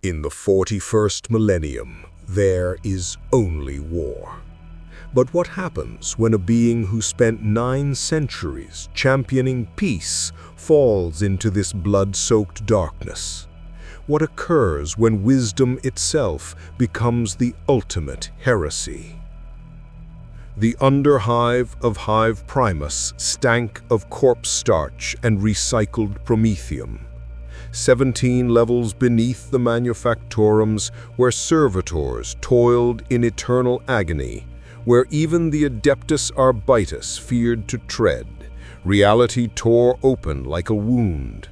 In the 41st millennium, there is only war. But what happens when a being who spent 9 centuries championing peace falls into this blood-soaked darkness? What occurs when wisdom itself becomes the ultimate heresy? The underhive of Hive Primus stank of corpse starch and recycled promethium. 17 levels beneath the manufactorums, where servitors toiled in eternal agony, where even the Adeptus Arbitus feared to tread, reality tore open like a wound.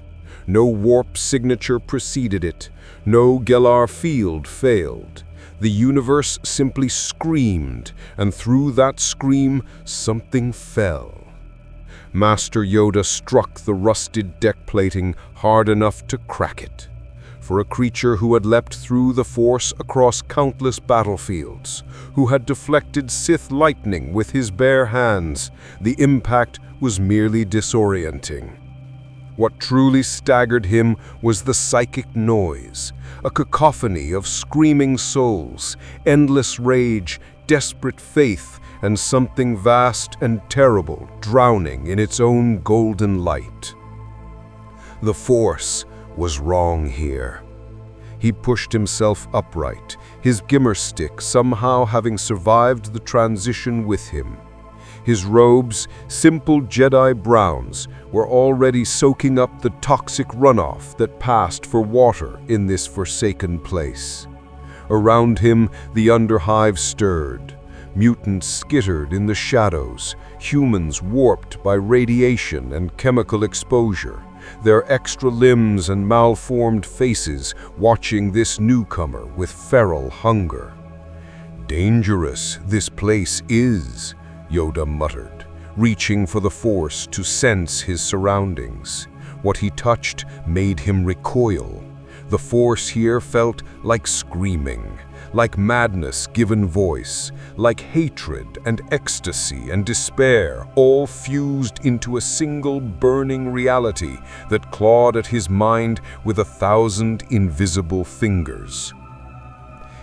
No warp signature preceded it, no Gellar field failed. The universe simply screamed, and through that scream, something fell. Master Yoda struck the rusted deck plating hard enough to crack it. For a creature who had leapt through the Force across countless battlefields, who had deflected Sith lightning with his bare hands, the impact was merely disorienting. What truly staggered him was the psychic noise, a cacophony of screaming souls, endless rage, desperate faith, and something vast and terrible drowning in its own golden light. The Force was wrong here. He pushed himself upright, his gimmer stick somehow having survived the transition with him. His robes, simple Jedi browns, were already soaking up the toxic runoff that passed for water in this forsaken place. Around him, the underhive stirred. Mutants skittered in the shadows, humans warped by radiation and chemical exposure, their extra limbs and malformed faces watching this newcomer with feral hunger. "Dangerous this place is," Yoda muttered, reaching for the Force to sense his surroundings. What he touched made him recoil. The Force here felt like screaming, like madness given voice, like hatred and ecstasy and despair, all fused into a single burning reality that clawed at his mind with 1,000 invisible fingers.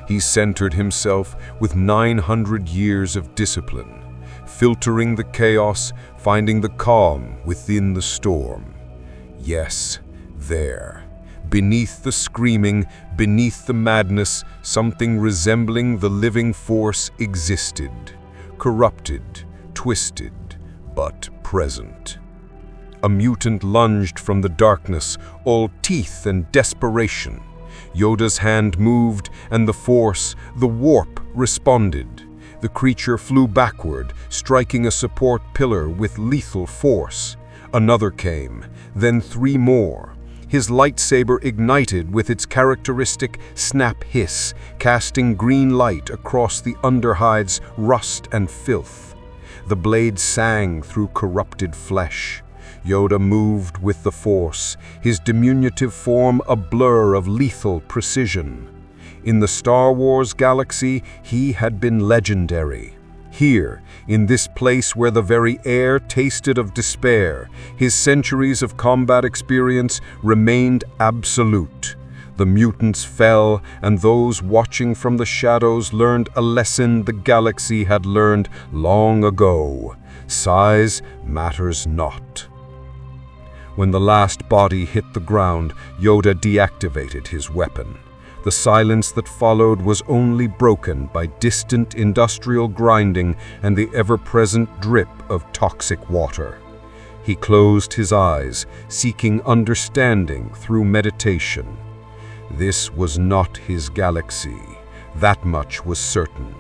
He centered himself with 900 years of discipline, filtering the chaos, finding the calm within the storm. Yes, there, beneath the screaming, beneath the madness, something resembling the living Force existed, corrupted, twisted, but present. A mutant lunged from the darkness, all teeth and desperation. Yoda's hand moved, and the Force, the warp, responded. The creature flew backward, striking a support pillar with lethal force. Another came, then 3 more. His lightsaber ignited with its characteristic snap hiss, casting green light across the underhide's rust and filth. The blade sang through corrupted flesh. Yoda moved with the Force, his diminutive form a blur of lethal precision. In the Star Wars galaxy, he had been legendary. Here, in this place where the very air tasted of despair, his centuries of combat experience remained absolute. The mutants fell, and those watching from the shadows learned a lesson the galaxy had learned long ago. Size matters not. When the last body hit the ground, Yoda deactivated his weapon. The silence that followed was only broken by distant industrial grinding and the ever-present drip of toxic water. He closed his eyes, seeking understanding through meditation. This was not his galaxy. That much was certain.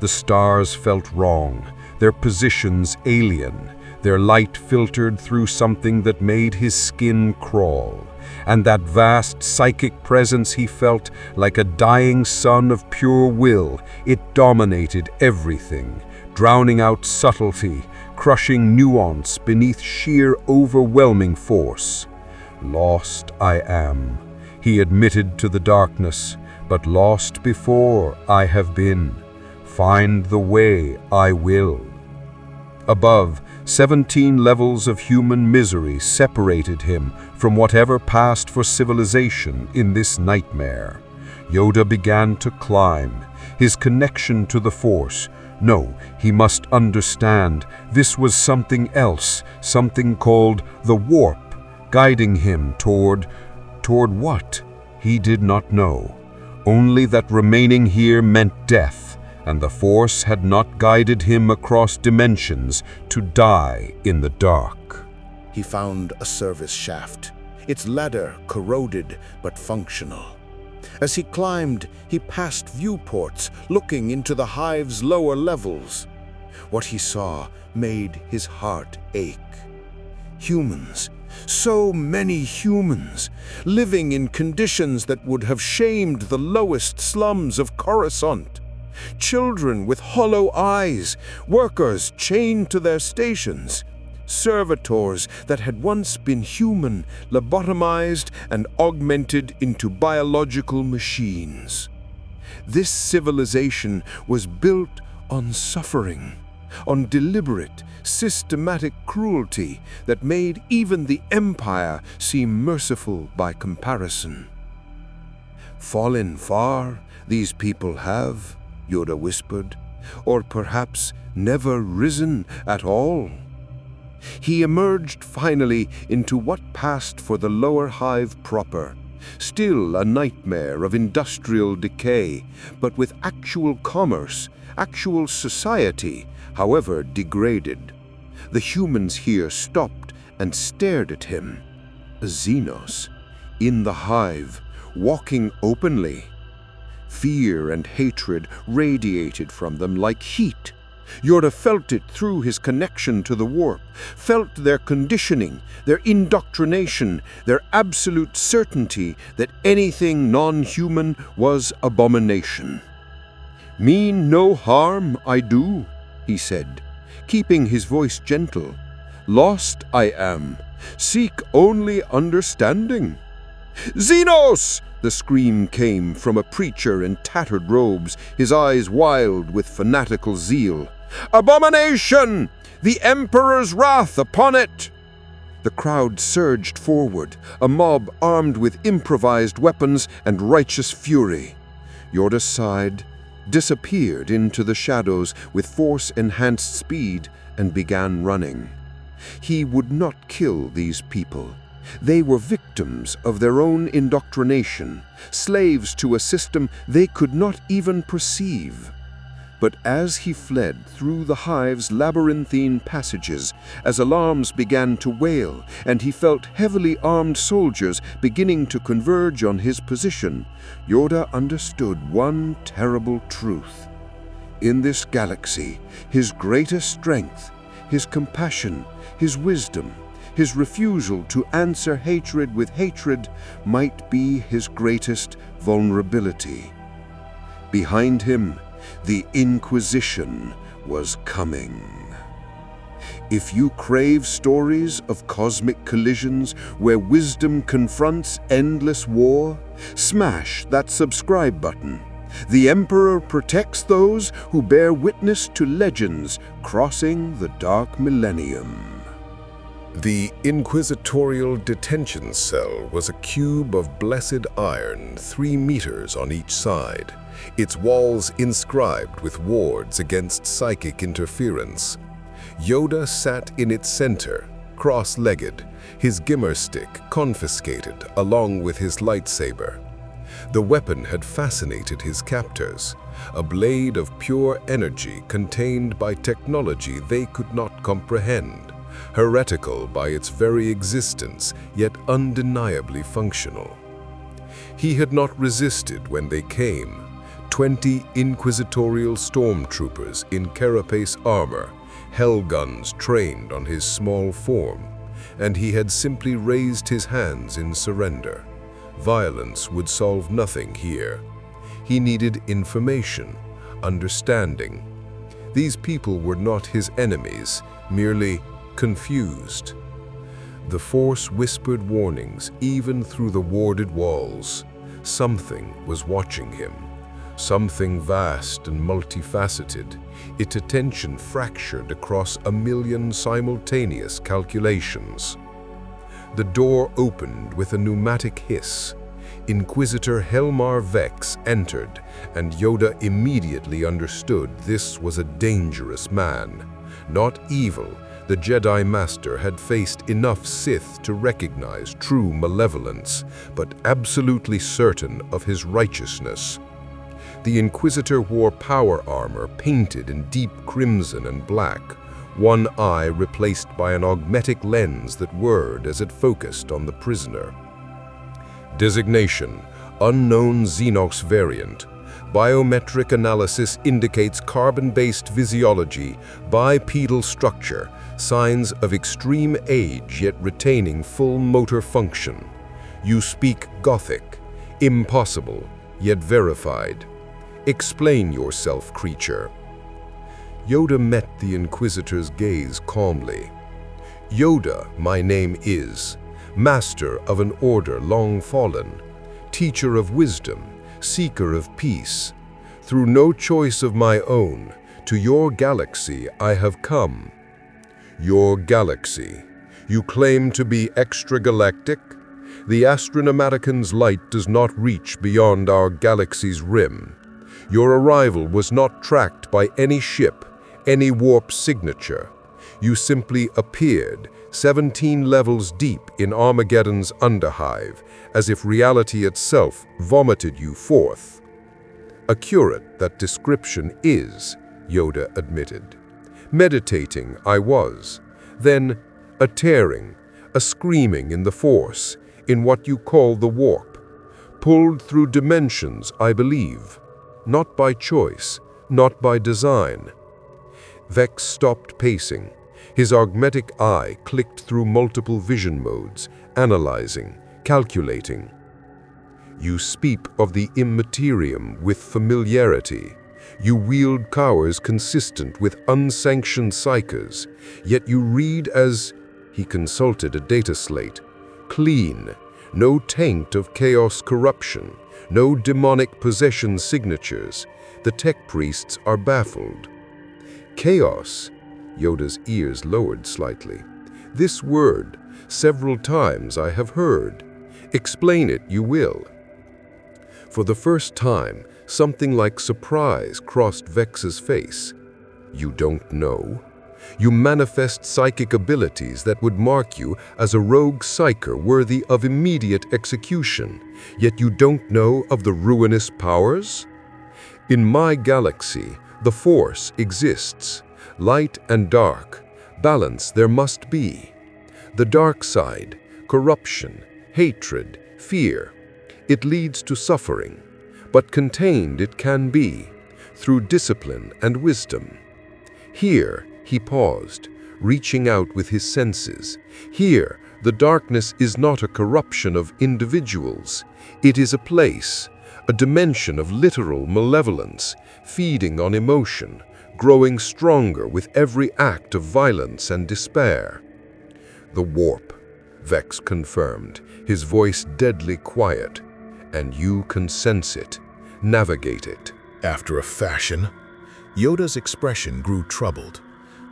The stars felt wrong, their positions alien, their light filtered through something that made his skin crawl. And that vast psychic presence he felt like a dying sun of pure will. It dominated everything, drowning out subtlety, crushing nuance beneath sheer overwhelming force. Lost I am, he admitted to the darkness, but lost before I have been. Find the way I will. Above, 17 levels of human misery separated him from whatever passed for civilization in this nightmare. Yoda began to climb, his connection to the Force. No, he must understand. This was something else, something called the warp, guiding him toward what? He did not know. Only that remaining here meant death, and the Force had not guided him across dimensions to die in the dark. He found a service shaft, its ladder corroded but functional. As he climbed, he passed viewports looking into the hive's lower levels. What he saw made his heart ache. Humans, so many humans, living in conditions that would have shamed the lowest slums of Coruscant. Children with hollow eyes, workers chained to their stations, servitors that had once been human, lobotomized and augmented into biological machines. This civilization was built on suffering, on deliberate, systematic cruelty that made even the Empire seem merciful by comparison. "Fallen far, these people have," Yoda whispered, "or perhaps never risen at all." He emerged finally into what passed for the lower hive proper, still a nightmare of industrial decay, but with actual commerce, actual society, however degraded. The humans here stopped and stared at him. Xenos, in the hive, walking openly. Fear and hatred radiated from them like heat. Yoda felt it through his connection to the warp, felt their conditioning, their indoctrination, their absolute certainty that anything non-human was abomination. "Mean no harm, I do," he said, keeping his voice gentle. "Lost I am. Seek only understanding." "Xenos!" The scream came from a preacher in tattered robes, his eyes wild with fanatical zeal. "Abomination! The Emperor's wrath upon it!" The crowd surged forward, a mob armed with improvised weapons and righteous fury. Yoda sighed, disappeared into the shadows with Force-enhanced speed, and began running. He would not kill these people. They were victims of their own indoctrination, slaves to a system they could not even perceive. But as he fled through the hive's labyrinthine passages, as alarms began to wail and he felt heavily armed soldiers beginning to converge on his position, Yoda understood one terrible truth. In this galaxy, his greatest strength, his compassion, his wisdom, his refusal to answer hatred with hatred might be his greatest vulnerability. Behind him, the Inquisition was coming. If you crave stories of cosmic collisions where wisdom confronts endless war, smash that subscribe button. The Emperor protects those who bear witness to legends crossing the dark millennium. The inquisitorial detention cell was a cube of blessed iron, 3 meters on each side, its walls inscribed with wards against psychic interference. Yoda sat in its center, cross-legged, his gimmer stick confiscated along with his lightsaber. The weapon had fascinated his captors, a blade of pure energy contained by technology they could not comprehend, heretical by its very existence, yet undeniably functional. He had not resisted when they came, 20 inquisitorial stormtroopers in carapace armor, hell guns trained on his small form, and he had simply raised his hands in surrender. Violence would solve nothing here. He needed information, understanding. These people were not his enemies, merely confused. The Force whispered warnings even through the warded walls. Something was watching him. Something vast and multifaceted, its attention fractured across a million simultaneous calculations. The door opened with a pneumatic hiss. Inquisitor Helmar Vex entered, and Yoda immediately understood this was a dangerous man. Not evil, the Jedi Master had faced enough Sith to recognize true malevolence, but absolutely certain of his righteousness. The Inquisitor wore power armor painted in deep crimson and black, one eye replaced by an augmetic lens that whirred as it focused on the prisoner. Designation: Unknown Xenox Variant. Biometric analysis indicates carbon-based physiology, bipedal structure, signs of extreme age yet retaining full motor function. You speak Gothic. Impossible, yet verified. Explain yourself, creature. Yoda met the Inquisitor's gaze calmly. Yoda, my name is. Master of an order long fallen, teacher of wisdom, seeker of peace. Through no choice of my own, to your galaxy I have come. Your galaxy. You claim to be extragalactic? The Astronomatican's light does not reach beyond our galaxy's rim. Your arrival was not tracked by any ship, any warp signature. You simply appeared, 17 levels deep in Armageddon's underhive, as if reality itself vomited you forth. Accurate that description is, Yoda admitted. Meditating I was, then a tearing, a screaming in the Force, in what you call the warp. Pulled through dimensions, I believe. Not by choice, not by design. Vex stopped pacing. His augmetic eye clicked through multiple vision modes, analyzing, calculating. You speak of the immaterium with familiarity. You wield powers consistent with unsanctioned psychers, yet you read as, he consulted a data slate, clean, no taint of chaos corruption, no demonic possession signatures. The tech priests are baffled. Chaos. Yoda's ears lowered slightly. This word, several times I have heard. Explain it, you will. For the first time, something like surprise crossed Vex's face. You don't know? You manifest psychic abilities that would mark you as a rogue psyker worthy of immediate execution, yet you don't know of the ruinous powers? In my galaxy, the Force exists. Light and dark, balance there must be. The dark side, corruption, hatred, fear. It leads to suffering, but contained it can be, through discipline and wisdom. Here, he paused, reaching out with his senses. Here, the darkness is not a corruption of individuals. It is a place, a dimension of literal malevolence, feeding on emotion, growing stronger with every act of violence and despair. The warp, Vex confirmed, his voice deadly quiet. And you can sense it, navigate it. After a fashion, Yoda's expression grew troubled,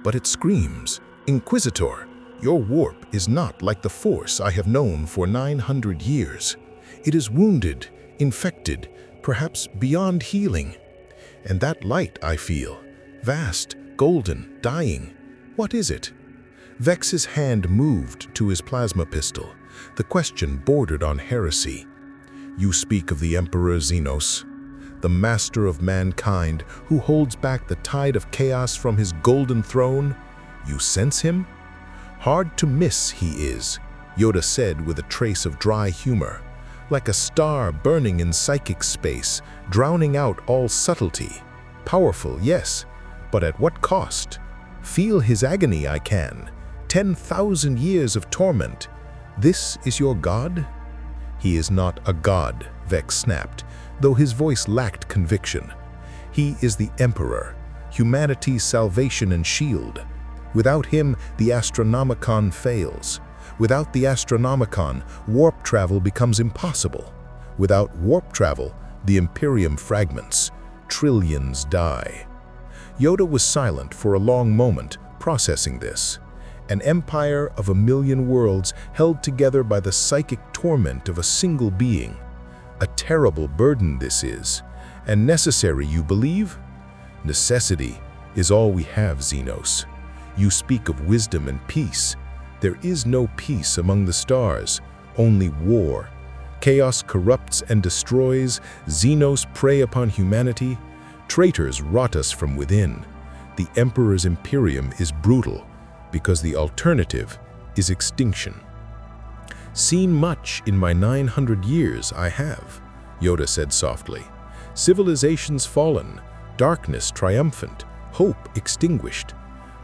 but it screams, Inquisitor, your warp is not like the Force I have known for 900 years. It is wounded, infected, perhaps beyond healing. And that light I feel, vast, golden, dying. What is it? Vex's hand moved to his plasma pistol. The question bordered on heresy. You speak of the Emperor Xenos, the master of mankind who holds back the tide of chaos from his golden throne. You sense him? Hard to miss he is, Yoda said with a trace of dry humor. Like a star burning in psychic space, drowning out all subtlety. Powerful, yes. But at what cost? Feel his agony I can. 10,000 years of torment. This is your God? He is not a god, Vex snapped, though his voice lacked conviction. He is the Emperor, humanity's salvation and shield. Without him, the Astronomicon fails. Without the Astronomicon, warp travel becomes impossible. Without warp travel, the Imperium fragments. Trillions die. Yoda was silent for a long moment, processing this. An empire of 1,000,000 worlds held together by the psychic torment of a single being. A terrible burden this is, and necessary, you believe? Necessity is all we have, Xenos. You speak of wisdom and peace. There is no peace among the stars, only war. Chaos corrupts and destroys, Xenos prey upon humanity, traitors rot us from within. The Emperor's Imperium is brutal, because the alternative is extinction. Seen much in my 900 years, I have, Yoda said softly. Civilizations fallen, darkness triumphant, hope extinguished.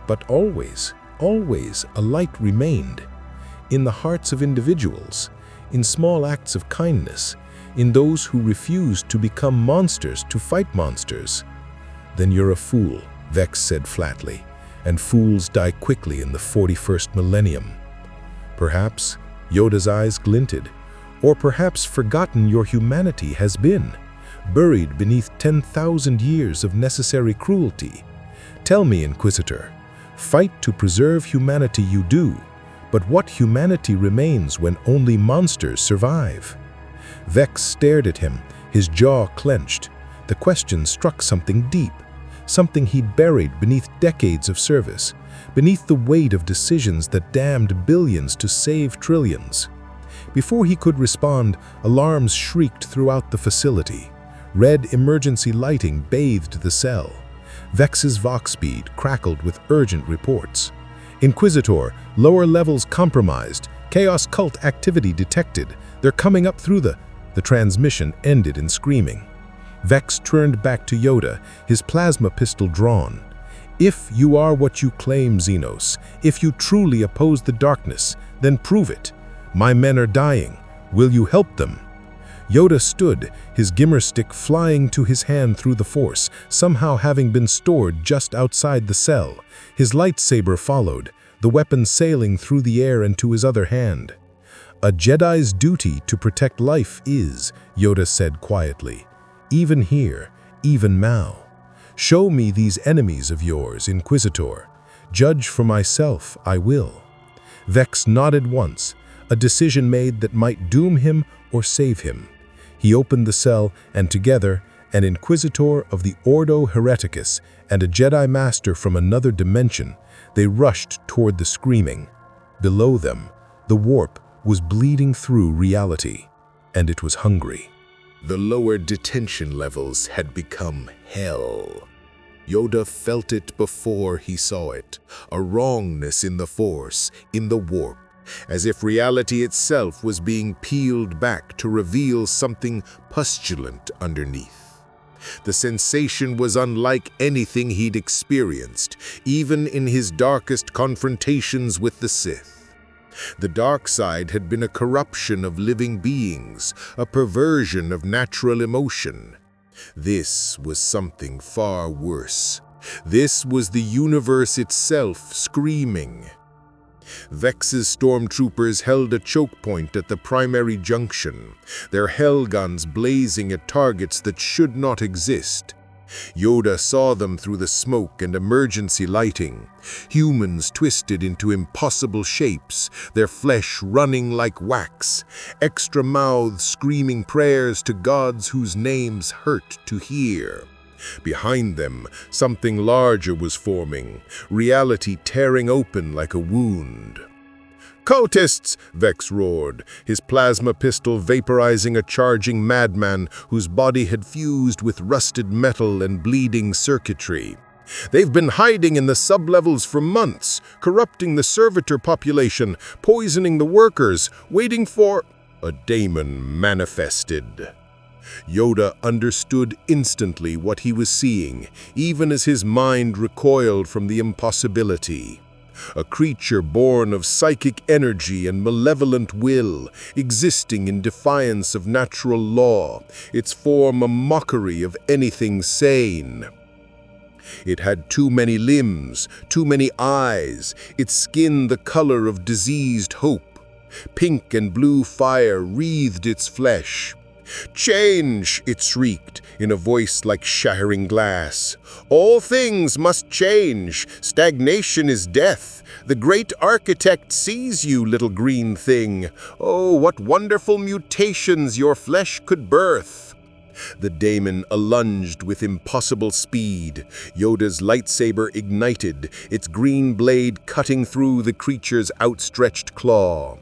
But always, always a light remained. In the hearts of individuals, in small acts of kindness, in those who refused to become monsters to fight monsters. Then you're a fool, Vex said flatly, and fools die quickly in the 41st millennium. Perhaps Yoda's eyes glinted, or perhaps forgotten your humanity has been, buried beneath 10,000 years of necessary cruelty. Tell me, Inquisitor, fight to preserve humanity you do, but what humanity remains when only monsters survive? Vex stared at him, his jaw clenched. The question struck something deep, something he'd buried beneath decades of service, beneath the weight of decisions that damned billions to save trillions. Before he could respond, alarms shrieked throughout the facility. Red emergency lighting bathed the cell. Vex's Vox speed crackled with urgent reports. Inquisitor, lower levels compromised. Chaos cult activity detected. They're coming up through the transmission ended in screaming. Vex turned back to Yoda, his plasma pistol drawn. If you are what you claim, Xenos, if you truly oppose the darkness, then prove it. My men are dying. Will you help them? Yoda stood, his gimmer stick flying to his hand through the Force, somehow having been stored just outside the cell. His lightsaber followed, the weapon sailing through the air into his other hand. A Jedi's duty to protect life is, Yoda said quietly. Even here, even now. Show me these enemies of yours, Inquisitor. Judge for myself, I will. Vex nodded once, a decision made that might doom him or save him. He opened the cell, and together, an Inquisitor of the Ordo Hereticus and a Jedi Master from another dimension, they rushed toward the screaming. Below them, the warp was bleeding through reality, and it was hungry. The lower detention levels had become hell. Yoda felt it before he saw it, a wrongness in the Force, in the warp, as if reality itself was being peeled back to reveal something pustulant underneath. The sensation was unlike anything he'd experienced, even in his darkest confrontations with the Sith. The dark side had been a corruption of living beings, a perversion of natural emotion. This was something far worse. This was the universe itself screaming. Vex's stormtroopers held a choke point at the primary junction, their hell guns blazing at targets that should not exist. Yoda saw them through the smoke and emergency lighting, humans twisted into impossible shapes, their flesh running like wax, extra mouths screaming prayers to gods whose names hurt to hear. Behind them, something larger was forming, reality tearing open like a wound. "Cultists!" Vex roared, his plasma pistol vaporizing a charging madman whose body had fused with rusted metal and bleeding circuitry. "They've been hiding in the sublevels for months, corrupting the servitor population, poisoning the workers, waiting for—" A daemon manifested. Yoda understood instantly what he was seeing, even as his mind recoiled from the impossibility. A creature born of psychic energy and malevolent will, existing in defiance of natural law, its form a mockery of anything sane. It had too many limbs, too many eyes, its skin the color of diseased hope. Pink and blue fire wreathed its flesh. "Change!" it shrieked, in a voice like shattering glass. "All things must change. Stagnation is death. The great architect sees you, little green thing. Oh, what wonderful mutations your flesh could birth." The daemon lunged with impossible speed. Yoda's lightsaber ignited, its green blade cutting through the creature's outstretched claw.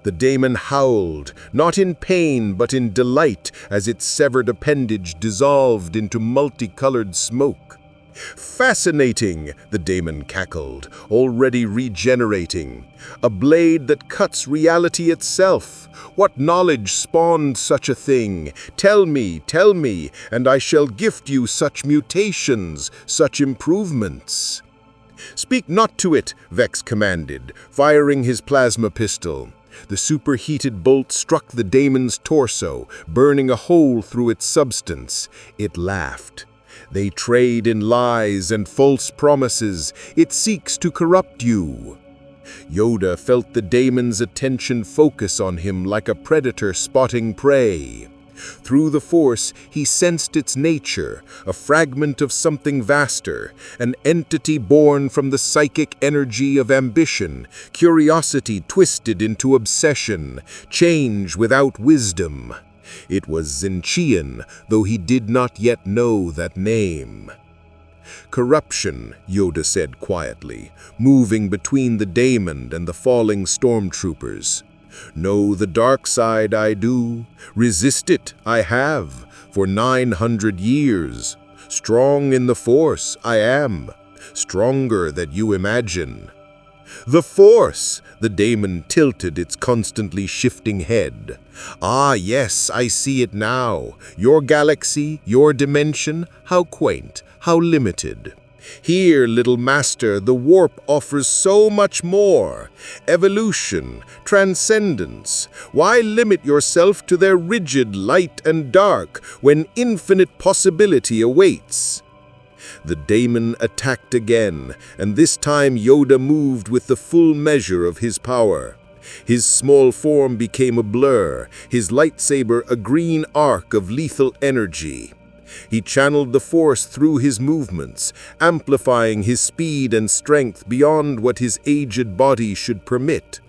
The daemon howled, not in pain but in delight, as its severed appendage dissolved into multicolored smoke. "Fascinating," the daemon cackled, already regenerating. "A blade that cuts reality itself. What knowledge spawned such a thing? Tell me, and I shall gift you such mutations, such improvements." "Speak not to it," Vex commanded, firing his plasma pistol. The superheated bolt struck the daemon's torso, burning a hole through its substance. It laughed. "They trade in lies and false promises. It seeks to corrupt you." Yoda felt the daemon's attention focus on him like a predator spotting prey. Through the Force, he sensed its nature, a fragment of something vaster, an entity born from the psychic energy of ambition, curiosity twisted into obsession, change without wisdom. It was Zinchian, though he did not yet know that name. "Corruption," Yoda said quietly, moving between the daemon and the falling stormtroopers. "Know the dark side I do. Resist it I have, for 900 years. Strong in the Force I am, stronger than you imagine." "The Force!" The daemon tilted its constantly shifting head. "Ah, yes, I see it now. Your galaxy, your dimension, how quaint, how limited. Here, little master, the warp offers so much more. Evolution, transcendence. Why limit yourself to their rigid light and dark when infinite possibility awaits?" The daemon attacked again, and this time Yoda moved with the full measure of his power. His small form became a blur, his lightsaber a green arc of lethal energy. He channeled the Force through his movements, amplifying his speed and strength beyond what his aged body should permit.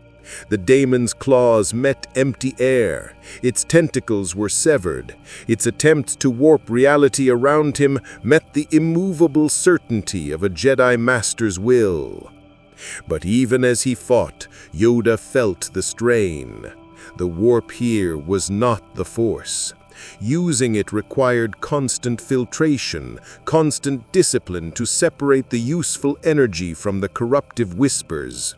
The daemon's claws met empty air. Its tentacles were severed. Its attempts to warp reality around him met the immovable certainty of a Jedi Master's will. But even as he fought, Yoda felt the strain. The warp here was not the Force. Using it required constant filtration, constant discipline to separate the useful energy from the corruptive whispers.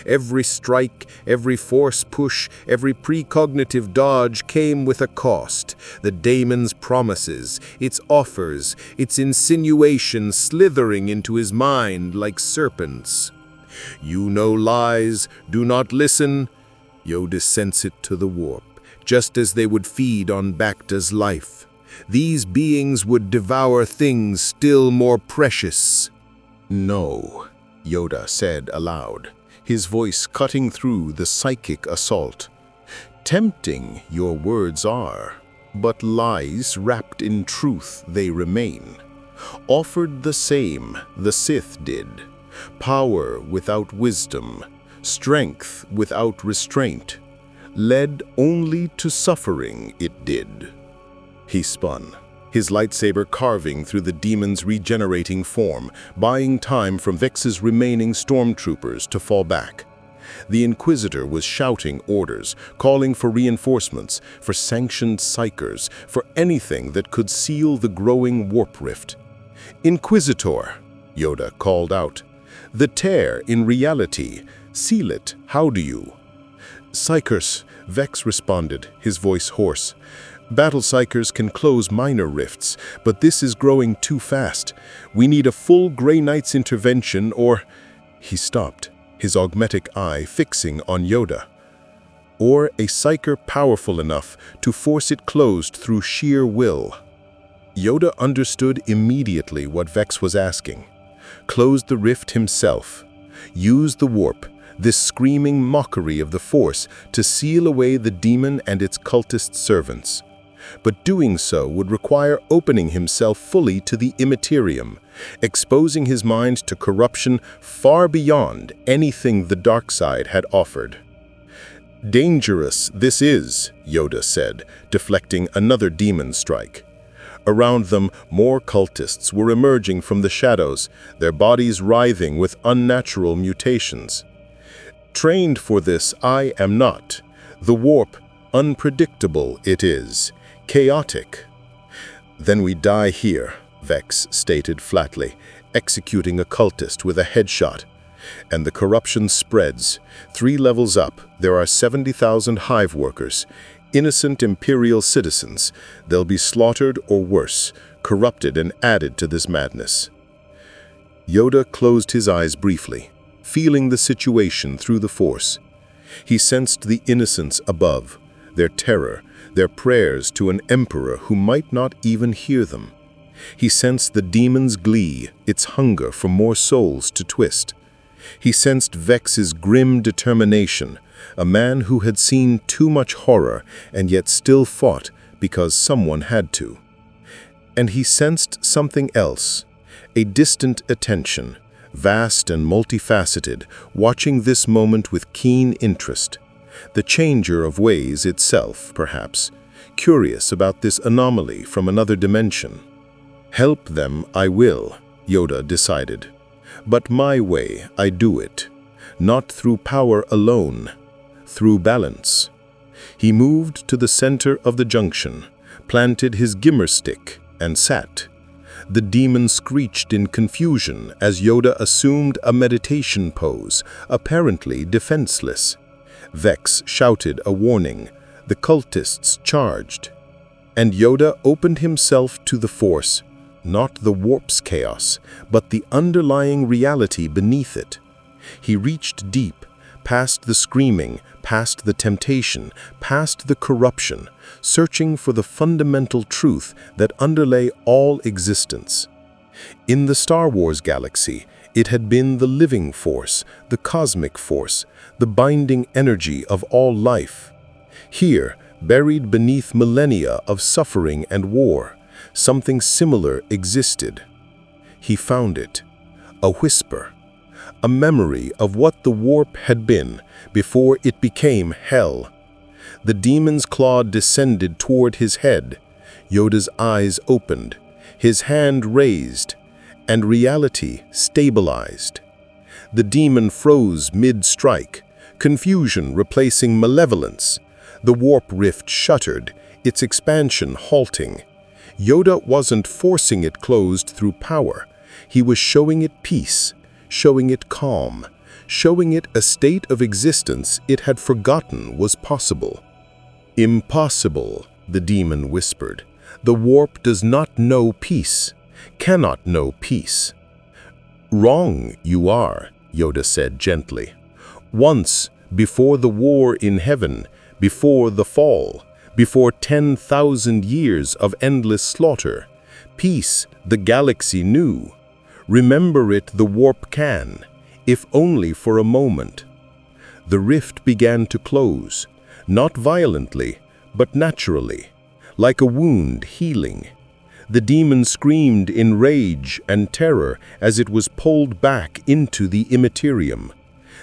Every strike, every Force push, every precognitive dodge came with a cost. The daemon's promises, its offers, its insinuations slithering into his mind like serpents. "You know lies, do not listen." Yoda sensed it to the warp, just as they would feed on Bacta's life. These beings would devour things still more precious. "No," Yoda said aloud, his voice cutting through the psychic assault. "Tempting your words are, but lies wrapped in truth they remain. Offered the same the Sith did. Power without wisdom, strength without restraint. Led only to suffering it did." He spun, his lightsaber carving through the demon's regenerating form, buying time from Vex's remaining stormtroopers to fall back. The Inquisitor was shouting orders, calling for reinforcements, for sanctioned psychers, for anything that could seal the growing warp rift. "Inquisitor," Yoda called out. "The tear in reality. Seal it, how do you?" "Psychers," Vex responded, his voice hoarse. "Battle psychers can close minor rifts, but this is growing too fast. We need a full Grey Knight's intervention or—" He stopped, his augmetic eye fixing on Yoda. "Or a psyker powerful enough to force it closed through sheer will." Yoda understood immediately what Vex was asking. Close the rift himself. Use the warp, this screaming mockery of the Force, to seal away the demon and its cultist servants. but doing so would require opening himself fully to the immaterium, exposing his mind to corruption far beyond anything the dark side had offered. "Dangerous this is," Yoda said, deflecting another demon strike. Around them, more cultists were emerging from the shadows, their bodies writhing with unnatural mutations. "Trained for this I am not. The warp, unpredictable it is, chaotic." "Then we die here," Vex stated flatly, executing a cultist with a headshot. "And the corruption spreads. 3 levels up, there are 70,000 hive workers, innocent Imperial citizens. They'll be slaughtered or worse, corrupted and added to this madness." Yoda closed his eyes briefly, feeling the situation through the Force. He sensed the innocence above, their terror, their prayers to an emperor who might not even hear them. He sensed the demon's glee, its hunger for more souls to twist. He sensed Vex's grim determination, a man who had seen too much horror and yet still fought because someone had to. And he sensed something else, a distant attention, vast and multifaceted, watching this moment with keen interest. The changer of ways itself, perhaps, curious about this anomaly from another dimension. "Help them I will," Yoda decided. "But my way I do it, not through power alone, through balance." He moved to the center of the junction, planted his gimmer stick, and sat. The demon screeched in confusion as Yoda assumed a meditation pose, apparently defenseless. Vex shouted a warning. The cultists charged. And Yoda opened himself to the Force, not the warp's chaos, but the underlying reality beneath it. He reached deep, past the screaming, past the temptation, past the corruption, searching for the fundamental truth that underlay all existence. In the Star Wars galaxy, it had been the living force, the cosmic force, the binding energy of all life. Here, buried beneath millennia of suffering and war, something similar existed. He found it, a whisper, a memory of what the warp had been before it became hell. The demon's claw descended toward his head. Yoda's eyes opened, his hand raised, and reality stabilized. The demon froze mid-strike, confusion replacing malevolence. The warp rift shuttered, its expansion halting. Yoda wasn't forcing it closed through power. He was showing it peace, showing it calm, showing it a state of existence it had forgotten was possible. "Impossible," the demon whispered. "The warp does not know peace, cannot know peace." "Wrong you are," Yoda said gently. "Once, before the war in heaven, before the fall, before 10,000 years of endless slaughter, peace the galaxy knew. Remember it the warp can, if only for a moment." The rift began to close, not violently, but naturally, like a wound healing. The demon screamed in rage and terror as it was pulled back into the immaterium.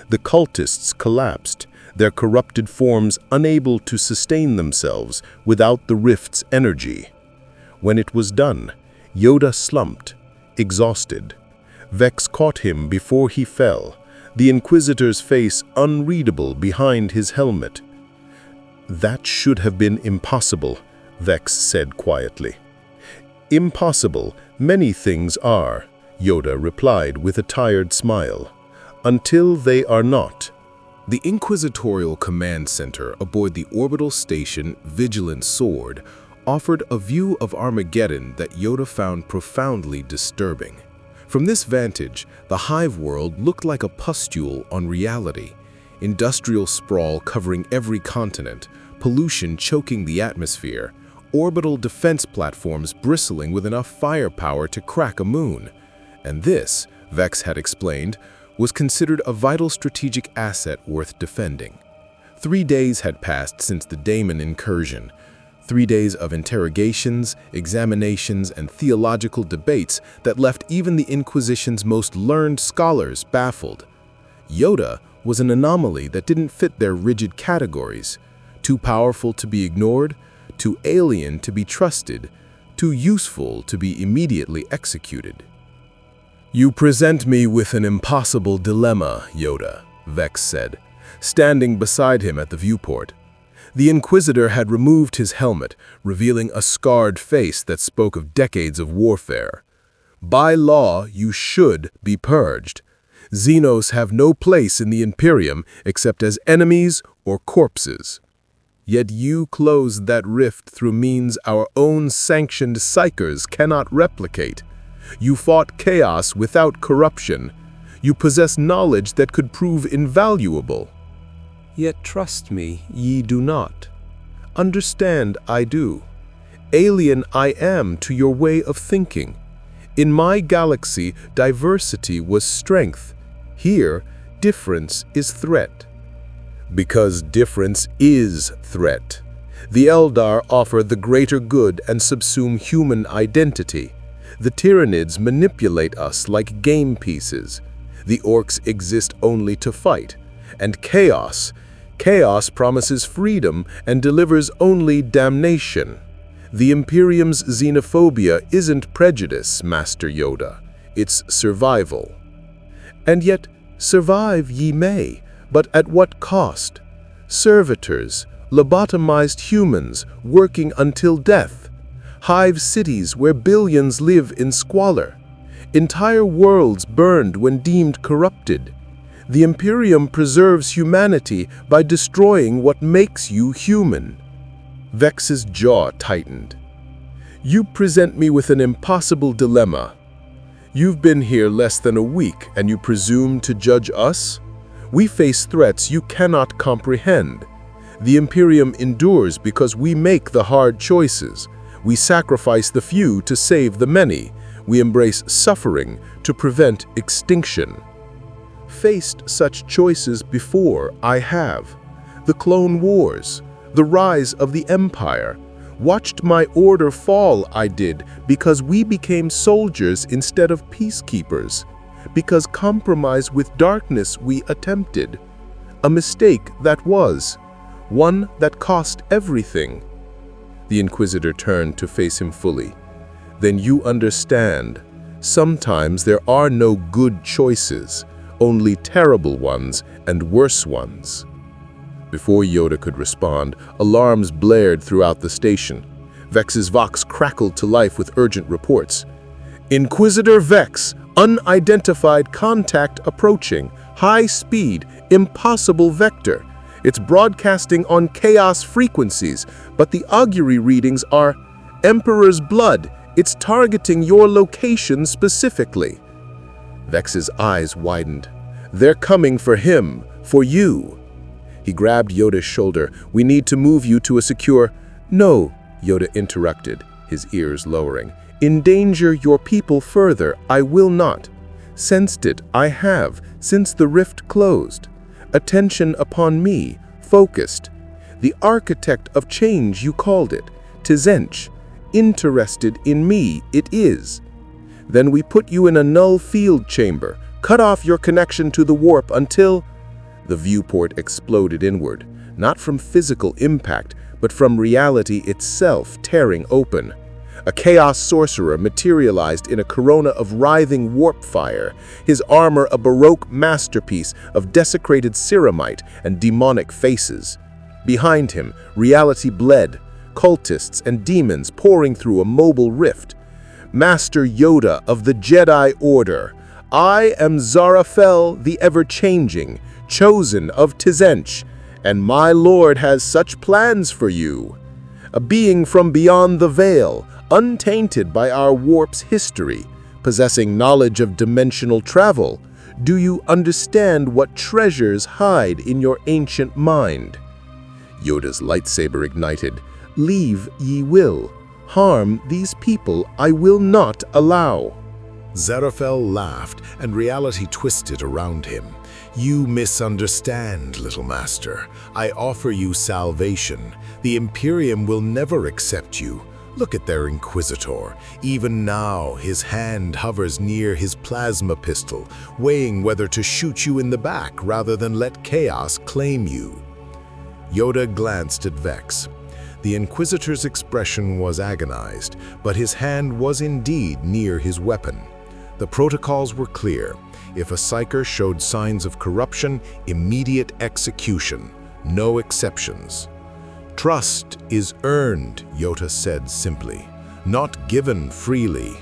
The cultists collapsed, their corrupted forms unable to sustain themselves without the rift's energy. When it was done, Yoda slumped, exhausted. Vex caught him before he fell, the Inquisitor's face unreadable behind his helmet. "That should have been impossible," Vex said quietly. "Impossible, many things are," Yoda replied with a tired smile, "until they are not." The Inquisitorial Command Center aboard the orbital station Vigilant Sword offered a view of Armageddon that Yoda found profoundly disturbing. From this vantage, the hive world looked like a pustule on reality. Industrial sprawl covering every continent, pollution choking the atmosphere, orbital defense platforms bristling with enough firepower to crack a moon. And this, Vex had explained, was considered a vital strategic asset worth defending. 3 days had passed since the Daemon incursion. 3 days of interrogations, examinations, and theological debates that left even the Inquisition's most learned scholars baffled. Yoda was an anomaly that didn't fit their rigid categories. Too powerful to be ignored, too alien to be trusted, too useful to be immediately executed. "You present me with an impossible dilemma, Yoda," Vex said, standing beside him at the viewport. The Inquisitor had removed his helmet, revealing a scarred face that spoke of decades of warfare. "By law, you should be purged. Xenos have no place in the Imperium except as enemies or corpses. Yet you closed that rift through means our own sanctioned psychers cannot replicate. You fought chaos without corruption. You possess knowledge that could prove invaluable. Yet trust me, ye do not. Understand I do. Alien I am to your way of thinking. In my galaxy, diversity was strength. Here, difference is threat. Because difference is threat. The Eldar offer the greater good and subsume human identity. The Tyranids manipulate us like game pieces. The Orcs exist only to fight. And chaos promises freedom and delivers only damnation. The Imperium's xenophobia isn't prejudice, Master Yoda. It's survival. And yet, survive ye may, but at what cost? Servitors, lobotomized humans, working until death. Hive cities where billions live in squalor. Entire worlds burned when deemed corrupted. The Imperium preserves humanity by destroying what makes you human." Vex's jaw tightened. "You present me with an impossible dilemma. You've been here less than a week and you presume to judge us? We face threats you cannot comprehend. The Imperium endures because we make the hard choices. We sacrifice the few to save the many. We embrace suffering to prevent extinction. Faced such choices before, I have. The Clone Wars, the rise of the Empire. Watched my order fall, I did, because we became soldiers instead of peacekeepers. Because compromise with darkness we attempted. A mistake that was. One that cost everything." The Inquisitor turned to face him fully. "Then you understand. Sometimes there are no good choices. Only terrible ones and worse ones." Before Yoda could respond, alarms blared throughout the station. Vex's Vox crackled to life with urgent reports. "Inquisitor Vex, unidentified contact approaching, high speed, impossible vector. It's broadcasting on chaos frequencies, but the augury readings are Emperor's blood. It's targeting your location specifically." Vex's eyes widened. "They're coming for him, for you." He grabbed Yoda's shoulder. "We need to move you to a secure—" "No," Yoda interrupted, his ears lowering. "Endanger your people further, I will not. Sensed it, I have, since the rift closed. Attention upon me, focused. The architect of change you called it, Tzench. Interested in me, it is. Then we put you in a null field chamber, cut off your connection to the warp until—" The viewport exploded inward, not from physical impact, but from reality itself tearing open. A chaos sorcerer materialized in a corona of writhing warp fire, his armor a baroque masterpiece of desecrated ceramite and demonic faces. Behind him, reality bled, cultists and demons pouring through a mobile rift. Master Yoda of the Jedi Order, I am Zarafel the Ever-Changing, chosen of Tzench, and my Lord has such plans for you. A being from beyond the veil, untainted by our warp's history, possessing knowledge of dimensional travel. Do you understand what treasures hide in your ancient mind?" Yoda's lightsaber ignited. "Leave ye will. Harm these people I will not allow." Zarafel laughed, and reality twisted around him. You misunderstand, little master. I offer you salvation. The Imperium will never accept you. Look at their Inquisitor. Even now, his hand hovers near his plasma pistol, weighing whether to shoot you in the back rather than let chaos claim you. Yoda glanced at Vex. The Inquisitor's expression was agonized, but his hand was indeed near his weapon. The protocols were clear. If a psyker showed signs of corruption, immediate execution. No exceptions. Trust is earned, Yoda said simply, not given freely,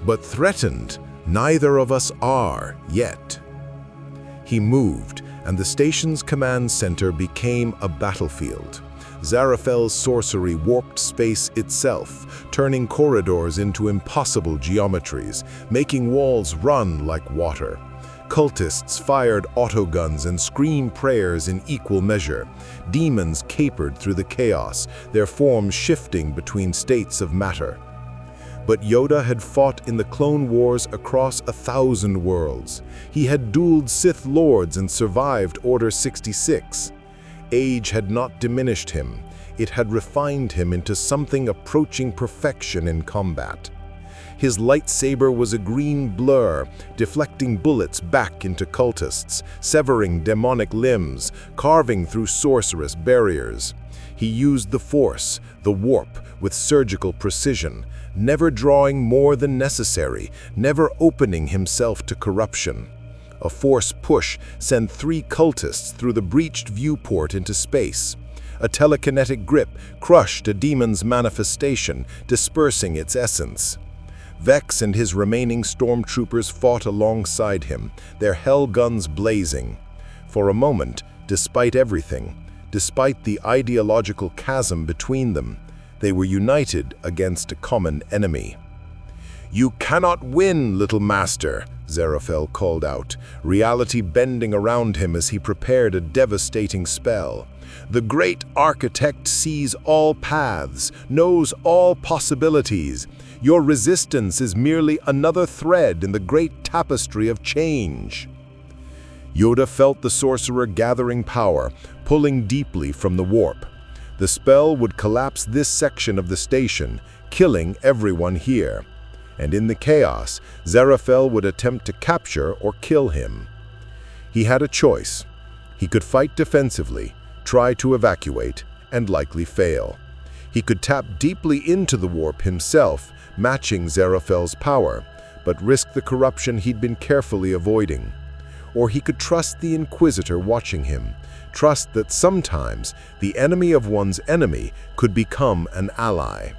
but threatened. Neither of us are yet. He moved, and the station's command center became a battlefield. Zaraphel's sorcery warped space itself, turning corridors into impossible geometries, making walls run like water. Cultists fired autoguns and screamed prayers in equal measure. Demons capered through the chaos, their forms shifting between states of matter. But Yoda had fought in the Clone Wars across 1,000 worlds. He had dueled Sith Lords and survived Order 66. Age had not diminished him. It had refined him into something approaching perfection in combat. His lightsaber was a green blur, deflecting bullets back into cultists, severing demonic limbs, carving through sorcerous barriers. He used the Force, the warp, with surgical precision, never drawing more than necessary, never opening himself to corruption. A Force push sent 3 cultists through the breached viewport into space. A telekinetic grip crushed a demon's manifestation, dispersing its essence. Vex and his remaining stormtroopers fought alongside him, their hell guns blazing. For a moment, despite everything, despite the ideological chasm between them, they were united against a common enemy. "You cannot win, little master," Zaraphel called out, reality bending around him as he prepared a devastating spell. "The great architect sees all paths, knows all possibilities. Your resistance is merely another thread in the great tapestry of change." Yoda felt the sorcerer gathering power, pulling deeply from the warp. The spell would collapse this section of the station, killing everyone here. And in the chaos, Zaraphel would attempt to capture or kill him. He had a choice. He could fight defensively, try to evacuate, and likely fail. He could tap deeply into the warp himself, matching Zaraphel's power, but risk the corruption he'd been carefully avoiding. Or he could trust the Inquisitor watching him, trust that sometimes the enemy of one's enemy could become an ally.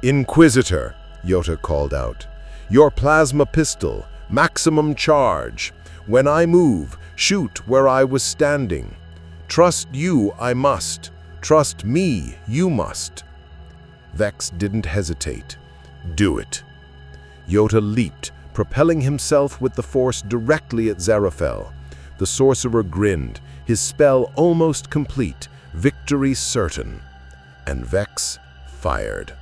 "Inquisitor," Yoda called out, "your plasma pistol, maximum charge. When I move, shoot where I was standing. Trust you I must. Trust me you must." Vex didn't hesitate. "Do it." Yoda leaped, propelling himself with the Force directly at Zaraphel. The sorcerer grinned, his spell almost complete, victory certain. And Vex fired.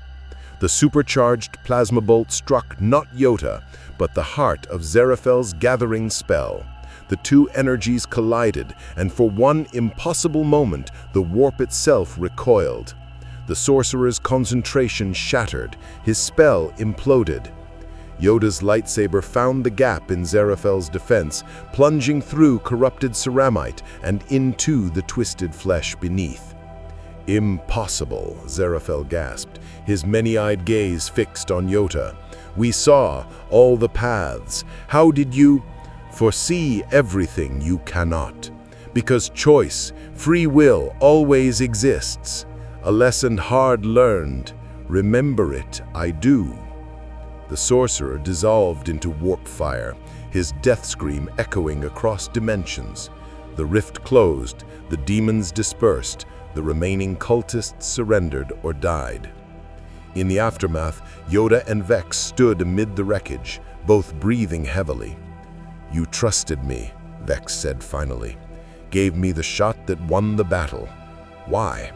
The supercharged plasma bolt struck not Yoda, but the heart of Zaraphel's gathering spell. The two energies collided, and for one impossible moment, the warp itself recoiled. The sorcerer's concentration shattered, his spell imploded. Yoda's lightsaber found the gap in Zaraphel's defense, plunging through corrupted ceramite and into the twisted flesh beneath. "Impossible," Zaraphel gasped, his many-eyed gaze fixed on Yoda. "We saw all the paths. How did you foresee everything you cannot? Because choice, free will, always exists. A lesson hard learned. Remember it, I do." The sorcerer dissolved into warp fire, his death scream echoing across dimensions. The rift closed, the demons dispersed, the remaining cultists surrendered or died. In the aftermath, Yoda and Vex stood amid the wreckage, both breathing heavily. "You trusted me," Vex said finally. "Gave me the shot that won the battle. Why?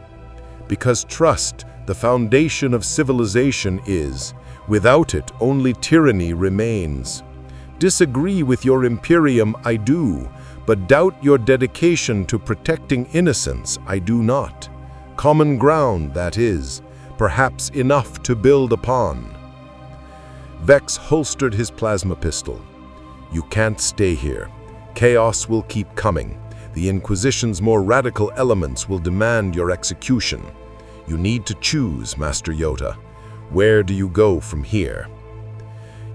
Because trust, the foundation of civilization, is. Without it, only tyranny remains. Disagree with your Imperium, I do, but doubt your dedication to protecting innocence, I do not. Common ground, that is, perhaps enough to build upon." Vex holstered his plasma pistol. "You can't stay here. Chaos will keep coming. The Inquisition's more radical elements will demand your execution. You need to choose, Master Yoda. Where do you go from here?"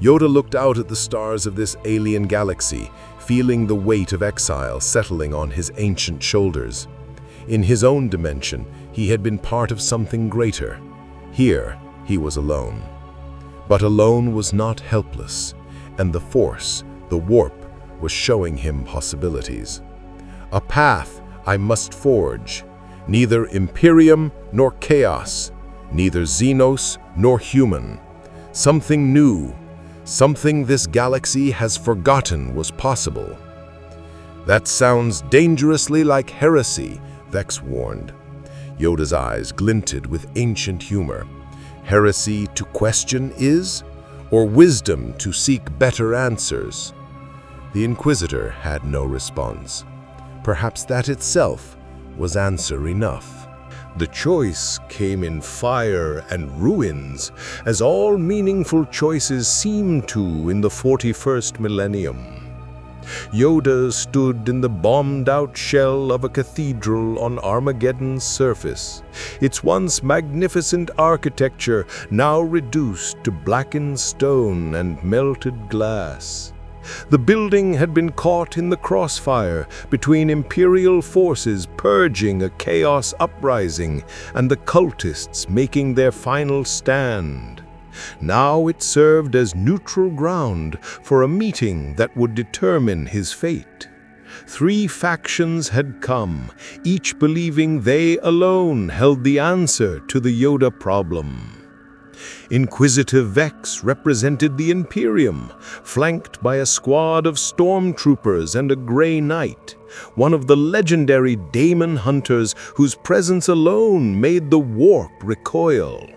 Yoda looked out at the stars of this alien galaxy, feeling the weight of exile settling on his ancient shoulders. In his own dimension, he had been part of something greater. Here, he was alone. But alone was not helpless, and the Force, the warp, was showing him possibilities. A path I must forge, neither Imperium nor chaos, neither Xenos nor human. Something new, something this galaxy has forgotten was possible. "That sounds dangerously like heresy," Vex warned. Yoda's eyes glinted with ancient humor. "Heresy to question is, or wisdom to seek better answers?" The Inquisitor had no response. Perhaps that itself was answer enough. The choice came in fire and ruins, as all meaningful choices seem to in the 41st millennium. Yoda stood in the bombed-out shell of a cathedral on Armageddon's surface, its once magnificent architecture now reduced to blackened stone and melted glass. The building had been caught in the crossfire between Imperial forces purging a chaos uprising and the cultists making their final stand. Now it served as neutral ground for a meeting that would determine his fate. 3 factions had come, each believing they alone held the answer to the Yoda problem. Inquisitive Vex represented the Imperium, flanked by a squad of stormtroopers and a Grey Knight, one of the legendary Daemon hunters whose presence alone made the warp recoil.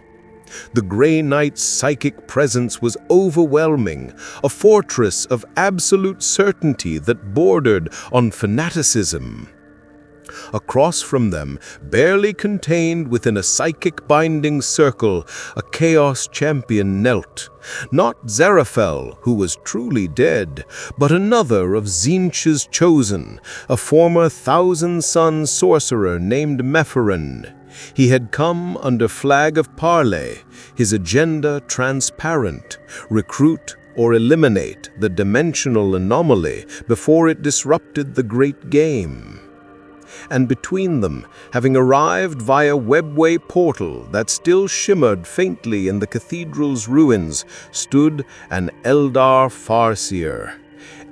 The Grey Knight's psychic presence was overwhelming, a fortress of absolute certainty that bordered on fanaticism. Across from them, barely contained within a psychic binding circle, a Chaos champion knelt. Not Zarafel, who was truly dead, but another of Tzeentch's chosen, a former Thousand-Sun sorcerer named Mephirin. He had come under flag of parley, his agenda transparent: recruit or eliminate the dimensional anomaly before it disrupted the great game. And between them, having arrived via webway portal that still shimmered faintly in the cathedral's ruins, stood an Eldar Farseer.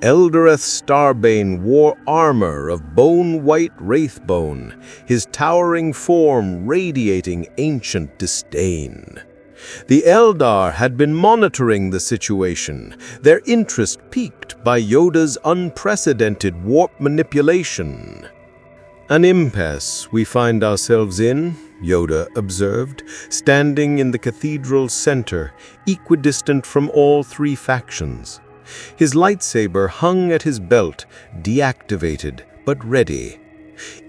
Eldareth Starbane wore armor of bone-white wraithbone, his towering form radiating ancient disdain. The Eldar had been monitoring the situation, their interest piqued by Yoda's unprecedented warp manipulation. "An impasse we find ourselves in," Yoda observed, standing in the cathedral's center, equidistant from all 3 factions. His lightsaber hung at his belt, deactivated but ready.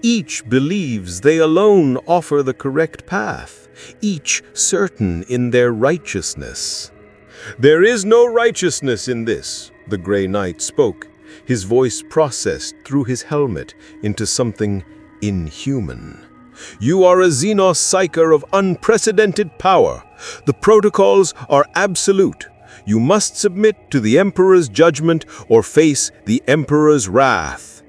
Each believes they alone offer the correct path, each certain in their righteousness. "There is no righteousness in this," the Grey Knight spoke, his voice processed through his helmet into something inhuman. "You are a Xenos psyker of unprecedented power. The protocols are absolute. You must submit to the Emperor's judgment or face the Emperor's wrath."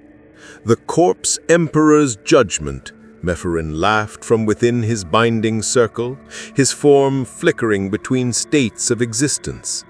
"The Corpse Emperor's judgment," Mephirin laughed from within his binding circle, his form flickering between states of existence.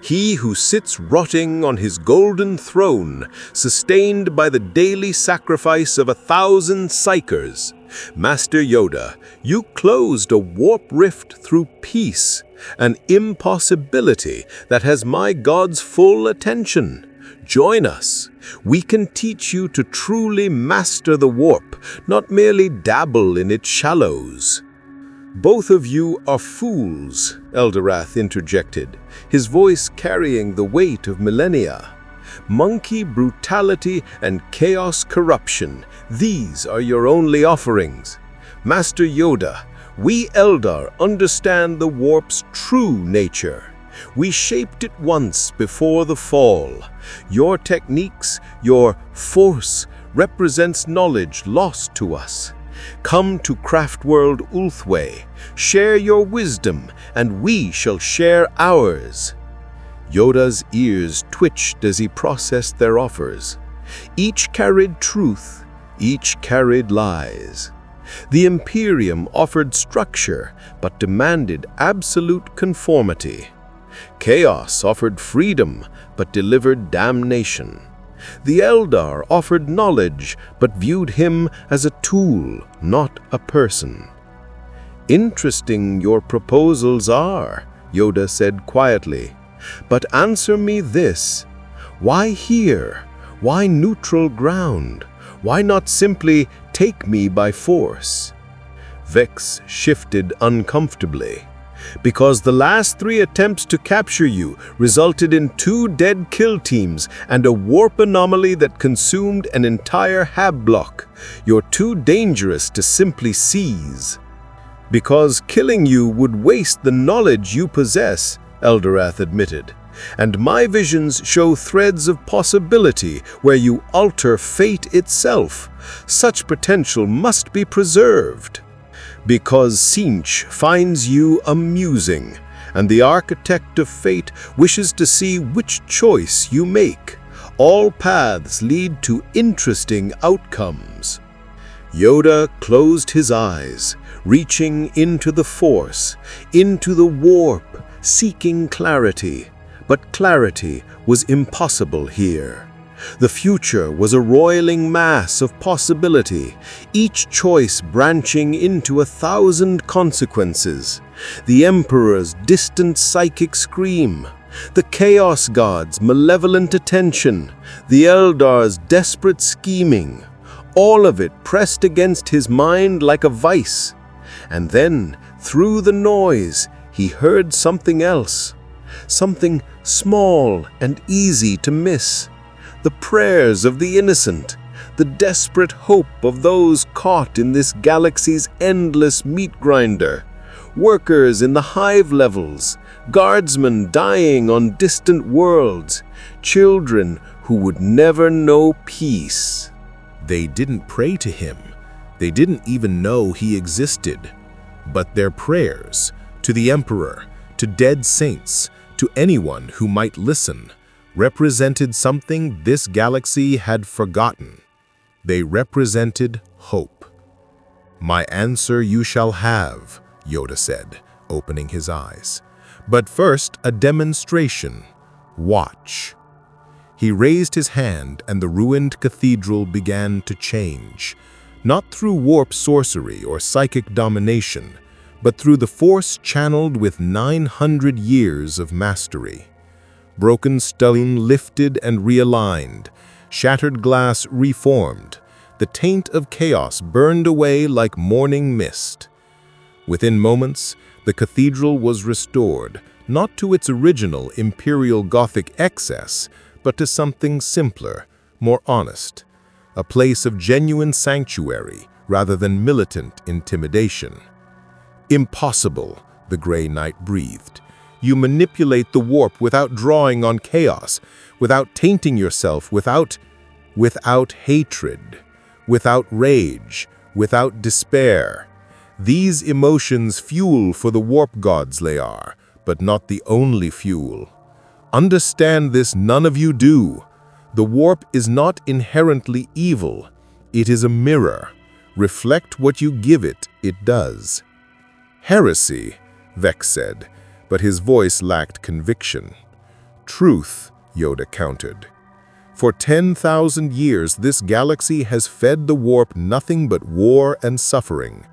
"He who sits rotting on his golden throne, sustained by the daily sacrifice of 1,000 psykers. Master Yoda, you closed a warp rift through peace, an impossibility that has my God's full attention. Join us. We can teach you to truly master the warp, not merely dabble in its shallows." "Both of you are fools," Eldarath interjected, his voice carrying the weight of millennia. monkey brutality and chaos corruption. These are your only offerings. Master Yoda, we Eldar understand the warp's true nature. We shaped it once before the fall. Your techniques, your force, represents knowledge lost to us. Come to Craftworld Ulthway, share your wisdom, and we shall share ours. Yoda's ears twitched as he processed their offers. Each carried truth, each carried lies. The Imperium offered structure, but demanded absolute conformity. Chaos offered freedom, but delivered damnation. The Eldar offered knowledge, but viewed him as a tool, not a person. Interesting your proposals are, Yoda said quietly. But answer me this. Why here? Why neutral ground? Why not simply take me by force? Vex shifted uncomfortably. Because the last 3 attempts to capture you resulted in 2 dead kill teams and a warp anomaly that consumed an entire hab block. You're too dangerous to simply seize. Because killing you would waste the knowledge you possess, Eldorath admitted. And my visions show threads of possibility where you alter fate itself. Such potential must be preserved. Because Sinch finds you amusing, and the architect of fate wishes to see which choice you make. All paths lead to interesting outcomes. Yoda closed his eyes, reaching into the Force, into the warp, seeking clarity. But clarity was impossible here. The future was a roiling mass of possibility, each choice branching into 1,000 consequences. The Emperor's distant psychic scream, the Chaos God's malevolent attention, the Eldar's desperate scheming, all of it pressed against his mind like a vice. And then, through the noise, he heard something else, something small and easy to miss. The prayers of the innocent, the desperate hope of those caught in this galaxy's endless meat grinder, workers in the hive levels, guardsmen dying on distant worlds, children who would never know peace. They didn't pray to him. They didn't even know he existed. But their prayers, to the Emperor, to dead saints, to anyone who might listen, represented something this galaxy had forgotten. They represented hope. "My answer you shall have," Yoda said, opening his eyes. "But first, a demonstration. Watch." He raised his hand and the ruined cathedral began to change, not through warp sorcery or psychic domination, but through the force channeled with 900 years of mastery. Broken stone lifted and realigned, shattered glass reformed, the taint of chaos burned away like morning mist. Within moments, the cathedral was restored, not to its original imperial Gothic excess, but to something simpler, more honest, a place of genuine sanctuary rather than militant intimidation. "Impossible," the Grey Knight breathed. "You manipulate the warp without drawing on chaos, without tainting yourself, without hatred, without rage, without despair. These emotions fuel for the warp gods, Lear, but not the only fuel. Understand this, none of you do. The warp is not inherently evil. It is a mirror. Reflect what you give it, it does." "Heresy," Vex said, but his voice lacked conviction. "Truth," Yoda countered. "For 10,000 years, this galaxy has fed the warp nothing but war and suffering,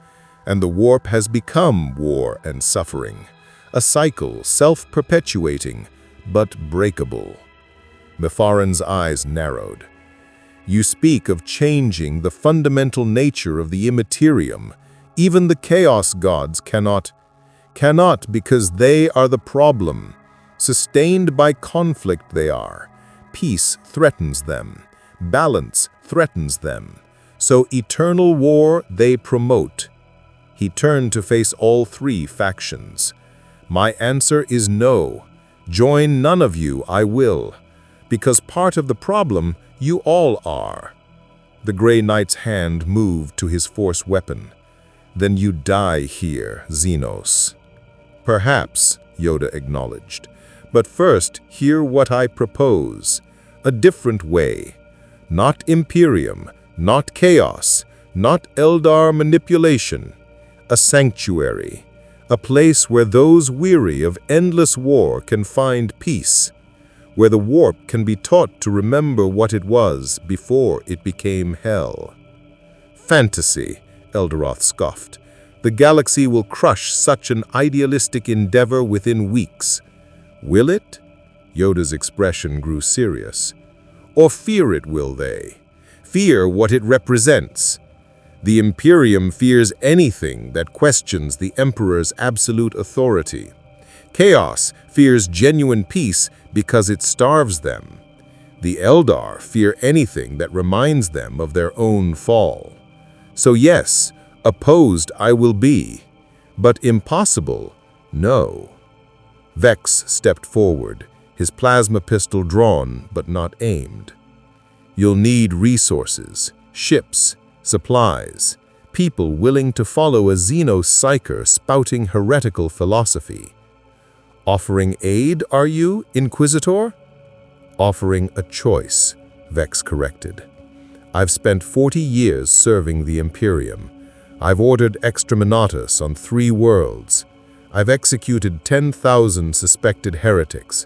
and the warp has become war and suffering, a cycle self-perpetuating, but breakable." Mepharan's eyes narrowed. "You speak of changing the fundamental nature of the immaterium. Even the Chaos Gods cannot because they are the problem. Sustained by conflict they are. peace threatens them. Balance threatens them. So eternal war they promote. He turned to face all three factions. My answer is no. Join none of you, I will. Because part of the problem, you all are. The Grey Knight's hand moved to his force weapon. Then you die here, Xenos. Perhaps, Yoda acknowledged. But first, hear what I propose. A different way. Not Imperium, not chaos, not Eldar manipulation. A sanctuary. A place where those weary of endless war can find peace. Where the warp can be taught to remember what it was before it became hell. Fantasy, Eldaroth scoffed. The galaxy will crush such an idealistic endeavor within weeks. Will it? Yoda's expression grew serious. Or fear it, will they? Fear what it represents. The Imperium fears anything that questions the Emperor's absolute authority. Chaos fears genuine peace because it starves them. The Eldar fear anything that reminds them of their own fall. So yes, opposed I will be, but impossible, no. Vex stepped forward, his plasma pistol drawn but not aimed. You'll need resources, ships, supplies, people willing to follow a Xenos psyker spouting heretical philosophy. Offering aid, are you, Inquisitor? Offering a choice, Vex corrected. I've spent 40 years serving the Imperium. I've ordered exterminatus on 3 worlds. I've executed 10,000 suspected heretics.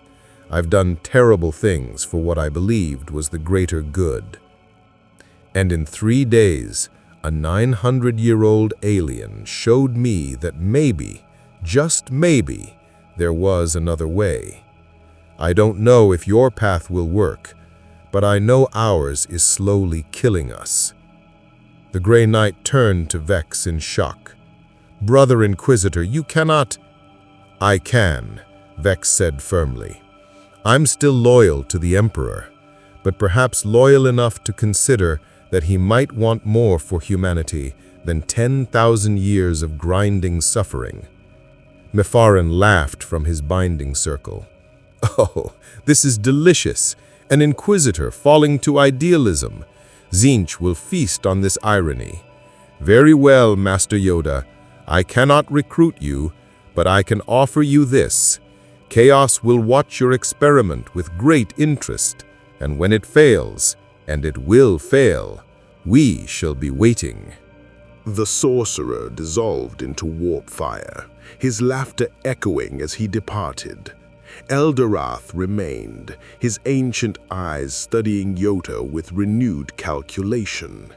I've done terrible things for what I believed was the greater good. And in 3 days, a 900-year-old alien showed me that maybe, just maybe, there was another way. I don't know if your path will work, but I know ours is slowly killing us. The Grey Knight turned to Vex in shock. Brother Inquisitor, you cannot... I can, Vex said firmly. I'm still loyal to the Emperor, but perhaps loyal enough to consider that he might want more for humanity than 10,000 years of grinding suffering. Mepharin laughed from his binding circle. Oh, this is delicious, an Inquisitor falling to idealism. Tzeentch will feast on this irony. Very well, Master Yoda. I cannot recruit you, but I can offer you this. Chaos will watch your experiment with great interest, and when it fails, and it will fail, we shall be waiting. The sorcerer dissolved into warp fire, his laughter echoing as he departed. Eldaroth remained, his ancient eyes studying Yoda with renewed calculation.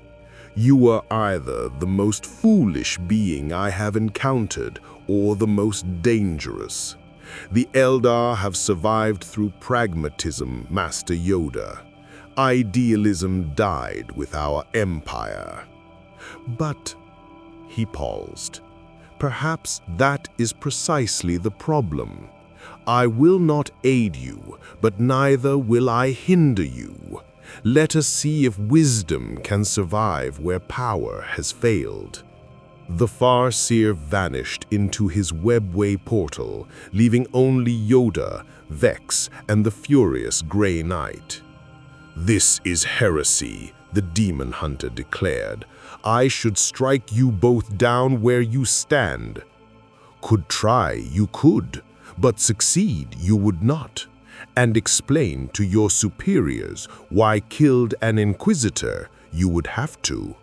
You are either the most foolish being I have encountered or the most dangerous. The Eldar have survived through pragmatism, Master Yoda. Idealism died with our empire. But, he paused, perhaps that is precisely the problem. I will not aid you, but neither will I hinder you. Let us see if wisdom can survive where power has failed. The Farseer vanished into his webway portal, leaving only Yoda, Vex, and the furious Grey Knight. This is heresy, the demon hunter declared. I should strike you both down where you stand. Could try, you could, but succeed you would not. And explain to your superiors why killed an Inquisitor you would have to.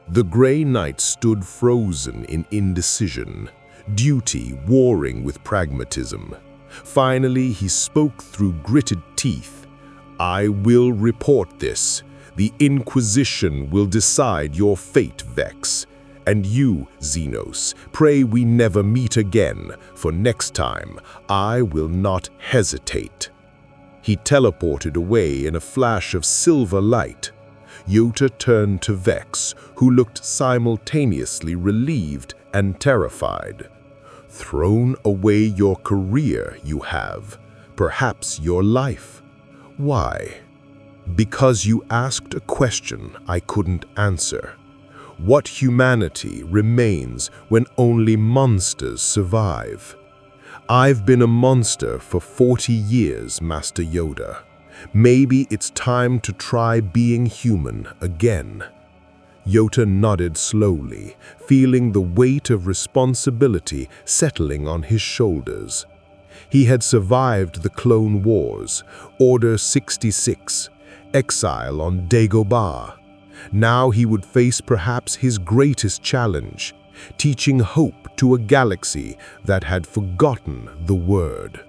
The Grey Knight stood frozen in indecision, duty warring with pragmatism. Finally, he spoke through gritted teeth. I will report this. The Inquisition will decide your fate, Vex. And you, Xenos, pray we never meet again, for next time I will not hesitate. He teleported away in a flash of silver light. Yoda turned to Vex, who looked simultaneously relieved and terrified. Thrown away your career, you have, perhaps your life. Why? Because you asked a question I couldn't answer. What humanity remains when only monsters survive? I've been a monster for 40 years, Master Yoda. Maybe it's time to try being human again. Yoda nodded slowly, feeling the weight of responsibility settling on his shoulders. He had survived the Clone Wars, Order 66, exile on Dagobah. Now he would face perhaps his greatest challenge, teaching hope to a galaxy that had forgotten the word.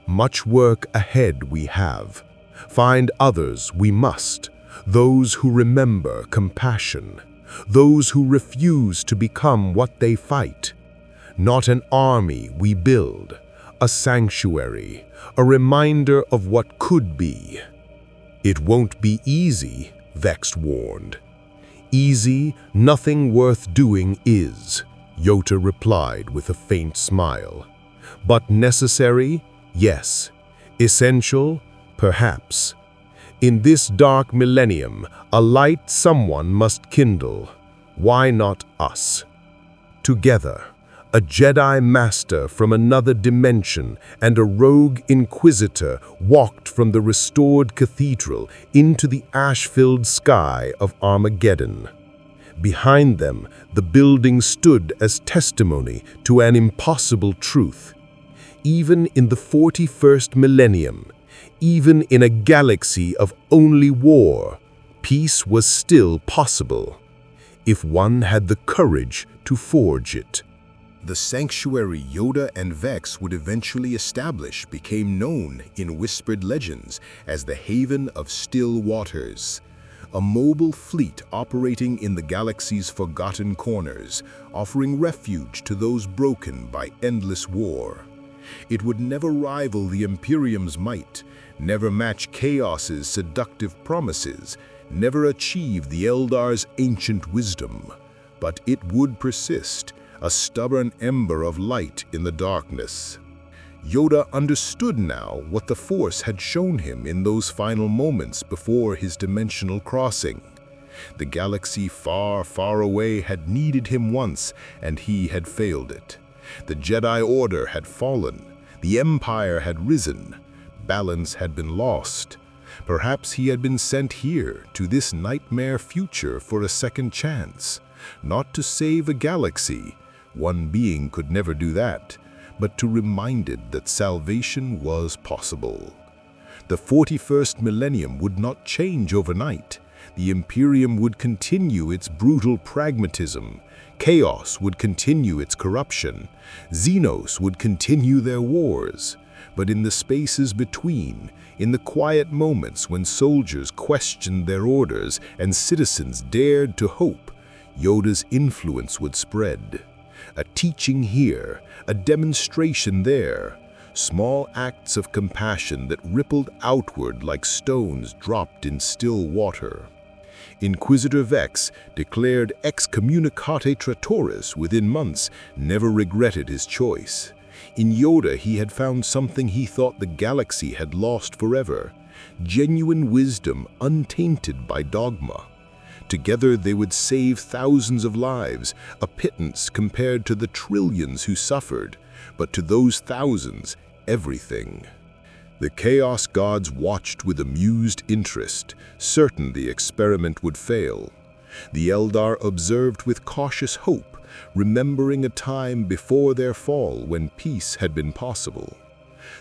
Much work ahead we have. Find others we must, those who remember compassion, those who refuse to become what they fight. Not an army we build, a sanctuary, a reminder of what could be. It won't be easy, Vex warned. Easy, nothing worth doing is, Yoda replied with a faint smile. But necessary? Yes. Essential? Perhaps. In this dark millennium, a light someone must kindle. Why not us? Together, a Jedi Master from another dimension and a rogue Inquisitor walked from the restored cathedral into the ash-filled sky of Armageddon. Behind them, the building stood as testimony to an impossible truth. Even in the 41st millennium, even in a galaxy of only war, peace was still possible, if one had the courage to forge it. The sanctuary Yoda and Vex would eventually establish became known in whispered legends as the Haven of Still Waters, a mobile fleet operating in the galaxy's forgotten corners, offering refuge to those broken by endless war. It would never rival the Imperium's might, never match Chaos's seductive promises, never achieve the Eldar's ancient wisdom, but it would persist, a stubborn ember of light in the darkness. Yoda understood now what the Force had shown him in those final moments before his dimensional crossing. The galaxy far, far away had needed him once, and he had failed it. The Jedi Order had fallen. The Empire had risen. Balance had been lost. Perhaps he had been sent here, to this nightmare future, for a second chance. Not to save a galaxy, one being could never do that, but to remind it that salvation was possible. The 41st millennium would not change overnight. The Imperium would continue its brutal pragmatism. Chaos would continue its corruption. Xenos would continue their wars. But in the spaces between, in the quiet moments when soldiers questioned their orders and citizens dared to hope, Yoda's influence would spread. A teaching here, a demonstration there, small acts of compassion that rippled outward like stones dropped in still water. Inquisitor Vex, declared excommunicate traitoris within months, never regretted his choice. In Yoda he had found something he thought the galaxy had lost forever, genuine wisdom untainted by dogma. Together they would save thousands of lives, a pittance compared to the trillions who suffered, but to those thousands, everything. The Chaos Gods watched with amused interest, certain the experiment would fail. The Eldar observed with cautious hope, remembering a time before their fall when peace had been possible.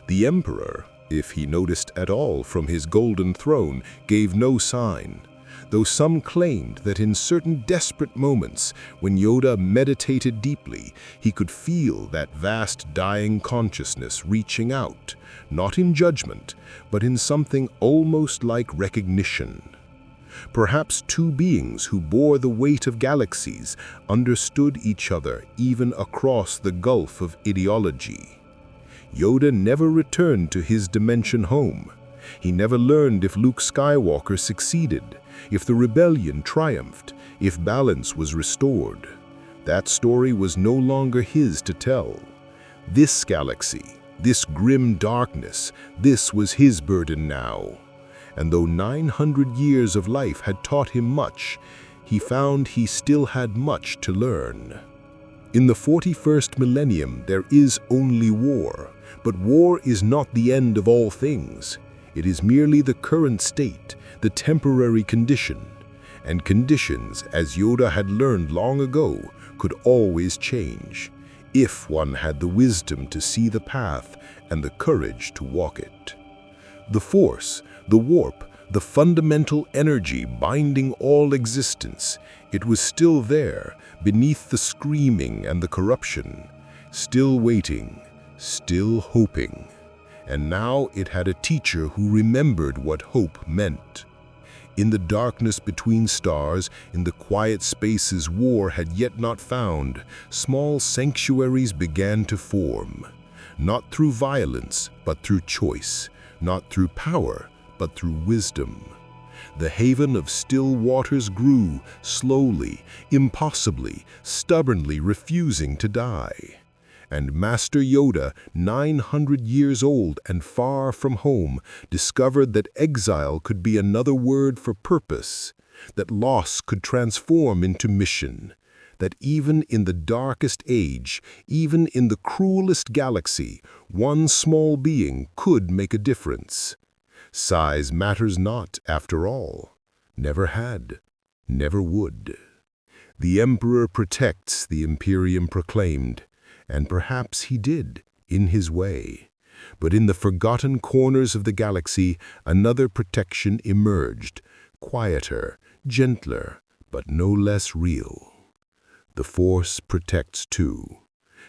The Emperor, if he noticed at all from his golden throne, gave no sign, though some claimed that in certain desperate moments, when Yoda meditated deeply, he could feel that vast dying consciousness reaching out, not in judgment, but in something almost like recognition. Perhaps two beings who bore the weight of galaxies understood each other even across the gulf of ideology. Yoda never returned to his dimension home. He never learned if Luke Skywalker succeeded, if the rebellion triumphed, if balance was restored. That story was no longer his to tell. This galaxy, this grim darkness, this was his burden now. and though 900 years of life had taught him much, he found he still had much to learn. In the 41st millennium, there is only war, but war is not the end of all things. It is merely the current state, the temporary condition. And conditions, as Yoda had learned long ago, could always change, if one had the wisdom to see the path and the courage to walk it. The Force, the warp, the fundamental energy binding all existence, it was still there, beneath the screaming and the corruption, still waiting, still hoping. And now it had a teacher who remembered what hope meant. In the darkness between stars, in the quiet spaces war had yet not found, small sanctuaries began to form. Not through violence, but through choice. Not through power, but through wisdom. The haven of still waters grew, slowly, impossibly, stubbornly refusing to die. And Master Yoda, 900 years old and far from home, discovered that exile could be another word for purpose, that loss could transform into mission, that even in the darkest age, even in the cruelest galaxy, one small being could make a difference. Size matters not, after all. Never had, never would. The Emperor protects, the Imperium proclaimed, and perhaps he did, in his way. But in the forgotten corners of the galaxy, another protection emerged, quieter, gentler, but no less real. The Force protects too,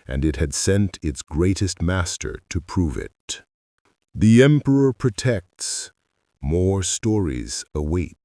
and it had sent its greatest master to prove it. The Emperor protects. More stories await.